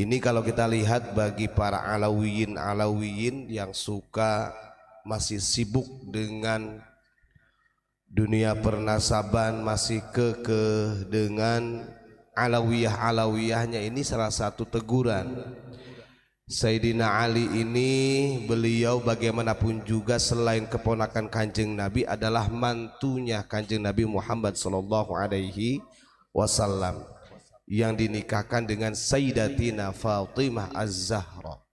Ini kalau kita lihat bagi para alawiyin yang suka masih sibuk dengan dunia pernasaban, masih kekeh dengan alawiyahnya, ini salah satu teguran. Sayyidina Ali ini beliau bagaimanapun juga selain keponakan Kanjeng Nabi adalah mantunya Kanjeng Nabi Muhammad sallallahu alaihi wasallam yang dinikahkan dengan Sayyidatina Fatimah Az-Zahra.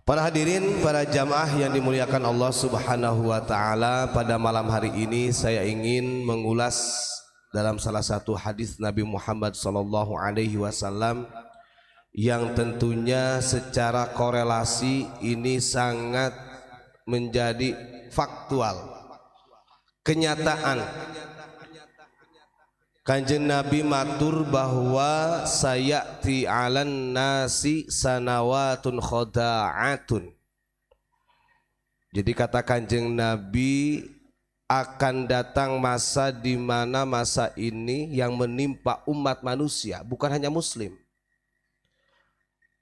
Para hadirin, para jamaah yang dimuliakan Allah Subhanahu wa taala, pada malam hari ini saya ingin mengulas dalam salah satu hadis Nabi Muhammad sallallahu alaihi wasallam yang tentunya secara korelasi ini sangat menjadi faktual, kenyataan. Kanjeng Nabi matur bahwa sayati 'alan nasi sanawatun khada'atun. Jadi kata Kanjeng Nabi, akan datang masa di mana masa ini yang menimpa umat manusia, bukan hanya muslim.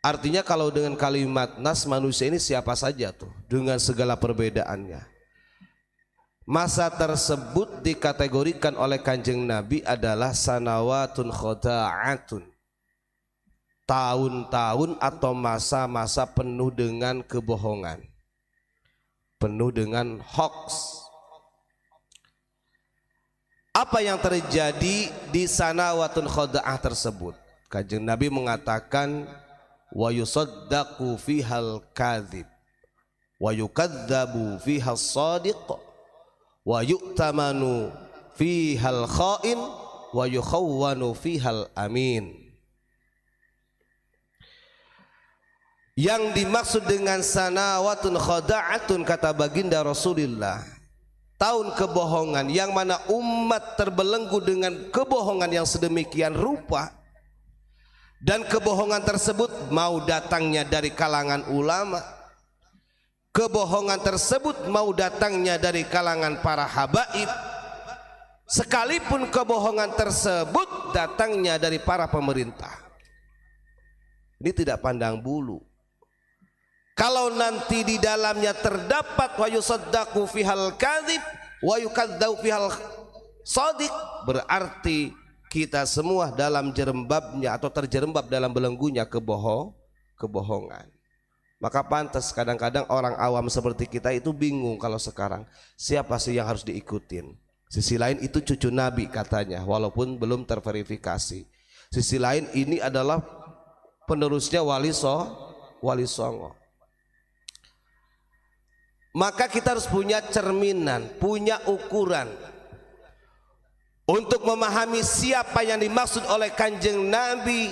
Artinya kalau dengan kalimat nas, manusia ini siapa saja tuh dengan segala perbedaannya. Masa tersebut dikategorikan oleh Kanjeng Nabi adalah sanawatun khada'atun, tahun-tahun atau masa-masa penuh dengan kebohongan, penuh dengan hoax. Apa yang terjadi di sanawatun khada'ah tersebut? Kanjeng Nabi mengatakan wa yusaddaqu fihal kadhib wa yukadzabu fihal shadiq wa yu'tamanu fihal kha'in wa yukhawwanu fihal amin. Yang dimaksud dengan sanawatun khada'atun, kata baginda Rasulullah, tahun kebohongan yang mana umat terbelenggu dengan kebohongan yang sedemikian rupa, dan kebohongan tersebut mau datangnya dari kalangan ulama, kebohongan tersebut mau datangnya dari kalangan para habaib, sekalipun kebohongan tersebut datangnya dari para pemerintah. Ini tidak pandang bulu. Kalau nanti di dalamnya terdapat wa yusaddaqu fihal kadhib wa yukadzdau fihal shadiq, berarti kita semua dalam jerembabnya atau terjerembab dalam belenggunya kebohongan. Maka pantas kadang-kadang orang awam seperti kita itu bingung kalau sekarang siapa sih yang harus diikutin. Sisi lain itu cucu Nabi katanya, walaupun belum terverifikasi. Sisi lain ini adalah penerusnya Wali Songo. Maka kita harus punya cerminan, punya ukuran untuk memahami siapa yang dimaksud oleh Kanjeng Nabi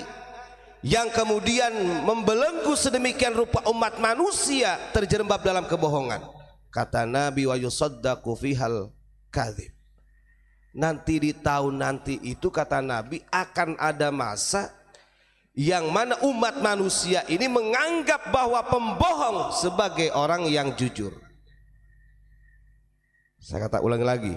yang kemudian membelenggu sedemikian rupa umat manusia terjerembab dalam kebohongan. Kata Nabi wa yusaddaqu fihal kadhib. Nanti di tahun nanti itu, kata Nabi, akan ada masa yang mana umat manusia ini menganggap bahwa pembohong sebagai orang yang jujur. Saya kata ulangi lagi,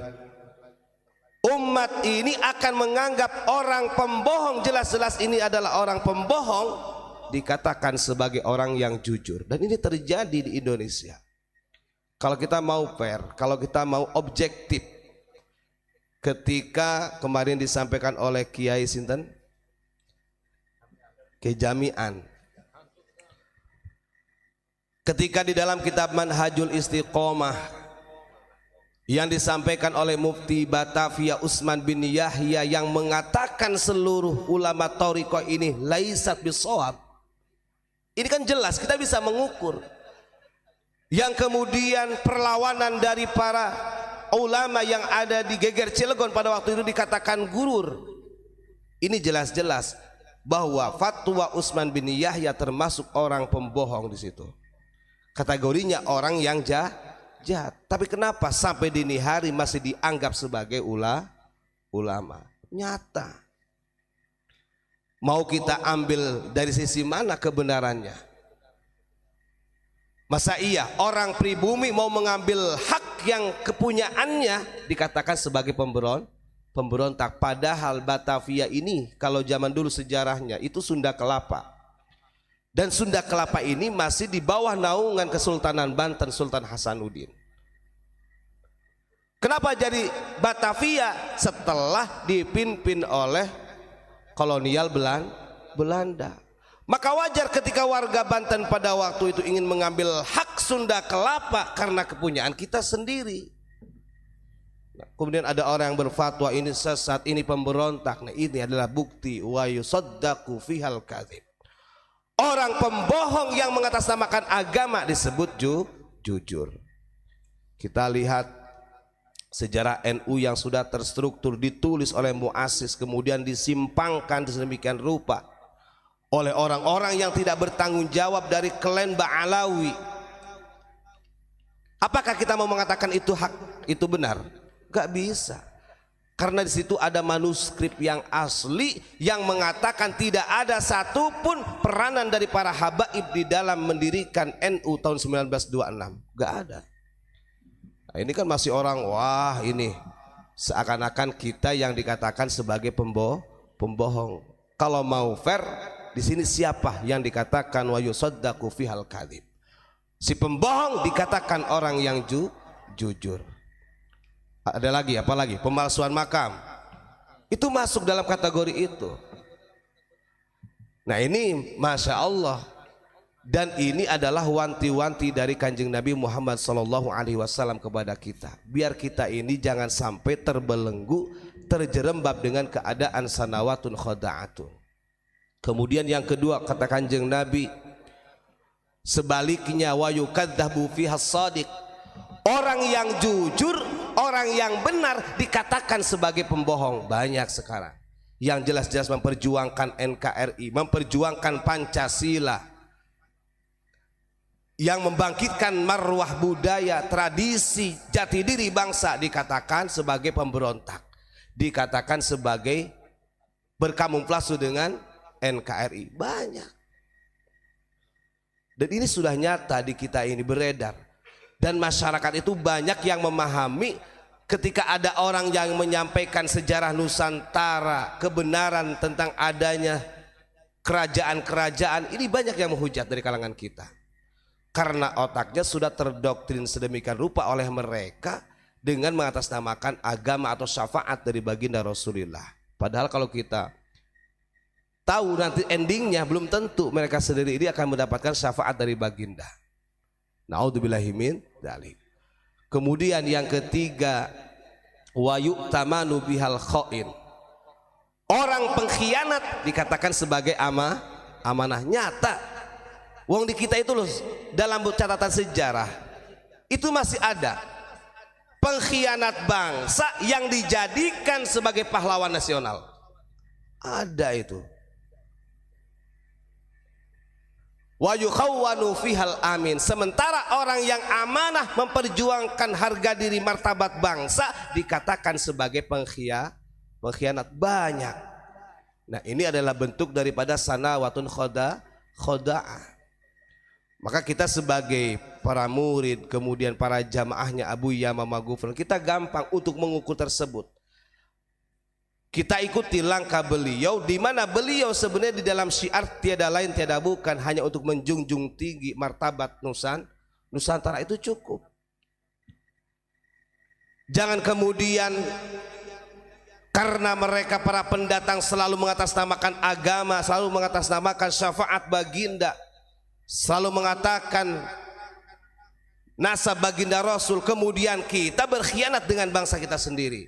umat ini akan menganggap orang pembohong, jelas-jelas ini adalah orang pembohong, dikatakan sebagai orang yang jujur. Dan ini terjadi di Indonesia. Kalau kita mau fair, kalau kita mau objektif, ketika kemarin disampaikan oleh Kiai Sinten, Kiai Jami'an, ketika di dalam kitab Manhajul Istiqomah yang disampaikan oleh Mufti Batavia Utsman bin Yahya yang mengatakan seluruh ulama thariqah ini laisat bisawab. Ini kan jelas kita bisa mengukur. Yang kemudian perlawanan dari para ulama yang ada di Geger Cilegon pada waktu itu dikatakan gurur. Ini jelas-jelas bahwa fatwa Utsman bin Yahya termasuk orang pembohong di situ. Kategorinya orang yang jahat. Tapi kenapa sampai dini hari masih dianggap sebagai ulama? Nyata. Mau kita ambil dari sisi mana kebenarannya? Masa iya orang pribumi mau mengambil hak yang kepunyaannya dikatakan sebagai pemberontak. Padahal Batavia ini kalau zaman dulu sejarahnya itu Sunda Kelapa. Dan Sunda Kelapa ini masih di bawah naungan Kesultanan Banten Sultan Hasanuddin. Kenapa jadi Batavia? Setelah dipimpin oleh kolonial Belanda. Maka wajar ketika warga Banten pada waktu itu ingin mengambil hak Sunda Kelapa karena kepunyaan kita sendiri. Nah, kemudian ada orang yang berfatwa ini sesat, ini pemberontak. Nah, ini adalah bukti wa yusaddaqu fihal kadzib. Orang pembohong yang mengatasnamakan agama disebut jujur. Kita lihat sejarah NU yang sudah terstruktur ditulis oleh muassis kemudian disimpangkan sedemikian rupa oleh orang-orang yang tidak bertanggung jawab dari klan Ba'alawi. Apakah kita mau mengatakan itu hak, itu benar? Gak bisa. Karena di situ ada manuskrip yang asli yang mengatakan tidak ada satupun peranan dari para habaib di dalam mendirikan NU tahun 1926. Gak ada. Nah, ini kan masih orang, wah ini seakan-akan kita yang dikatakan sebagai pembohong. Kalau mau fair, di sini siapa yang dikatakan wa yusaddaqu fihal kadzib? Si pembohong dikatakan orang yang jujur. Ada lagi, apa lagi? Pemalsuan makam. Itu masuk dalam kategori itu. Nah ini Masya Allah. Dan ini adalah wanti-wanti dari Kanjeng Nabi Muhammad SAW kepada kita. Biar kita ini jangan sampai terbelenggu, terjerembab dengan keadaan sanawatun khoda'atun. Kemudian yang kedua kata Kanjeng Nabi, sebaliknya wa yukadzabu fihas shadiq. Orang yang jujur, orang yang benar dikatakan sebagai pembohong. Banyak sekarang yang jelas-jelas memperjuangkan NKRI, memperjuangkan Pancasila, yang membangkitkan marwah budaya, tradisi, jati diri bangsa dikatakan sebagai pemberontak, dikatakan sebagai berkamuflase dengan NKRI. Banyak. Dan ini sudah nyata di kita ini beredar. Dan masyarakat itu banyak yang memahami ketika ada orang yang menyampaikan sejarah Nusantara, kebenaran tentang adanya kerajaan-kerajaan, ini banyak yang menghujat dari kalangan kita. Karena otaknya sudah terdoktrin sedemikian rupa oleh mereka dengan mengatasnamakan agama atau syafaat dari baginda Rasulullah. Padahal kalau kita tahu nanti endingnya belum tentu mereka sendiri ini akan mendapatkan syafaat dari baginda. Naudzubillahi min dzalik. Kemudian yang ketiga, wa yu'tamanu bihal khain. Orang pengkhianat dikatakan sebagai amanah nyata. Wong di kita itu loh, dalam catatan sejarah itu masih ada pengkhianat bangsa yang dijadikan sebagai pahlawan nasional. Ada itu. Wa yukhawwanu fihal amin. Sementara orang yang amanah memperjuangkan harga diri martabat bangsa dikatakan sebagai pengkhianat. Banyak. Nah ini adalah bentuk daripada sanawatun khoda'ah. Maka kita sebagai para murid kemudian para jamaahnya Abu Yamamah Ghufran, kita gampang untuk mengukur tersebut. Kita ikuti langkah beliau, di mana beliau sebenarnya di dalam syiar tiada lain tiada bukan hanya untuk menjunjung tinggi martabat Nusantara, itu cukup. Jangan kemudian karena mereka para pendatang selalu mengatasnamakan agama, selalu mengatasnamakan syafaat baginda, selalu mengatakan nasab baginda Rasul, kemudian kita berkhianat dengan bangsa kita sendiri.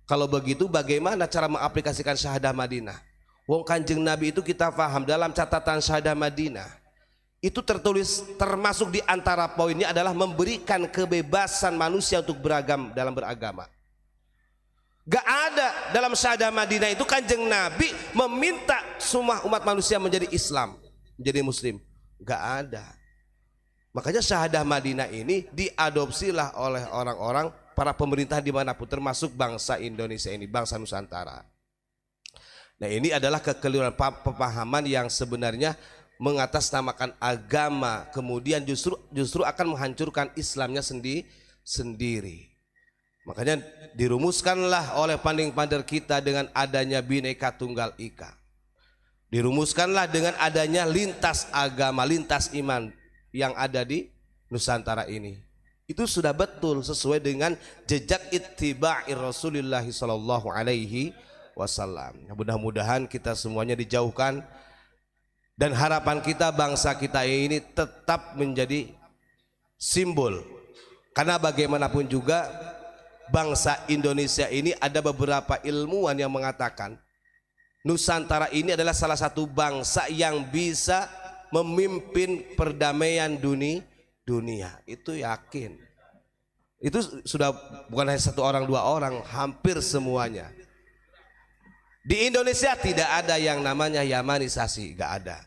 Kalau begitu bagaimana cara mengaplikasikan syahadah Madinah? Wong Kanjeng Nabi itu kita paham dalam catatan syahadah Madinah itu tertulis, termasuk di antara poinnya adalah memberikan kebebasan manusia untuk beragam dalam beragama. Gak ada dalam syahadah Madinah itu Kanjeng Nabi meminta semua umat manusia menjadi Islam, menjadi Muslim. Gak ada. Makanya syahadah Madinah ini diadopsilah oleh orang-orang para pemerintah dimanapun, termasuk bangsa Indonesia ini, bangsa Nusantara. Nah ini adalah kekeliruan pemahaman yang sebenarnya mengatasnamakan agama, kemudian justru akan menghancurkan Islamnya sendiri. Makanya dirumuskanlah oleh panding-pandar kita dengan adanya Bhinneka Tunggal Ika. Dirumuskanlah dengan adanya lintas agama, lintas iman yang ada di Nusantara ini. Itu sudah betul sesuai dengan jejak ittiba'i Rasulullah sallallahu alaihi wasallam. Mudah-mudahan kita semuanya dijauhkan, dan harapan kita bangsa kita ini tetap menjadi simbol. Karena bagaimanapun juga bangsa Indonesia ini ada beberapa ilmuwan yang mengatakan Nusantara ini adalah salah satu bangsa yang bisa memimpin perdamaian dunia. Itu yakin. Itu sudah bukan hanya satu orang dua orang, hampir semuanya. Di Indonesia tidak ada yang namanya Yamanisasi, gak ada.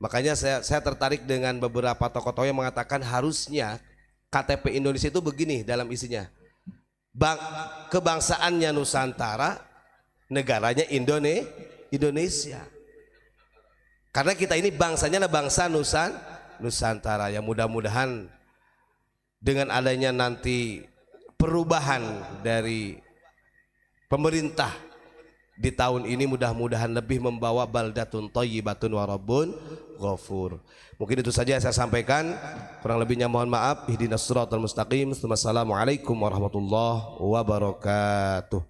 Makanya saya tertarik dengan beberapa tokoh-tokoh yang mengatakan harusnya KTP Indonesia itu begini dalam isinya. Kebangsaannya Nusantara, negaranya Indonesia. Karena kita ini bangsanya adalah bangsa Nusantara. Ya mudah-mudahan dengan adanya nanti perubahan dari pemerintah di tahun ini, mudah-mudahan lebih membawa baldatun thayyibatun wa rabbun ghafur. Mungkin itu saja saya sampaikan, kurang lebihnya mohon maaf. Ihdinas siratal mustaqim. Wassalamualaikum warahmatullahi wabarakatuh.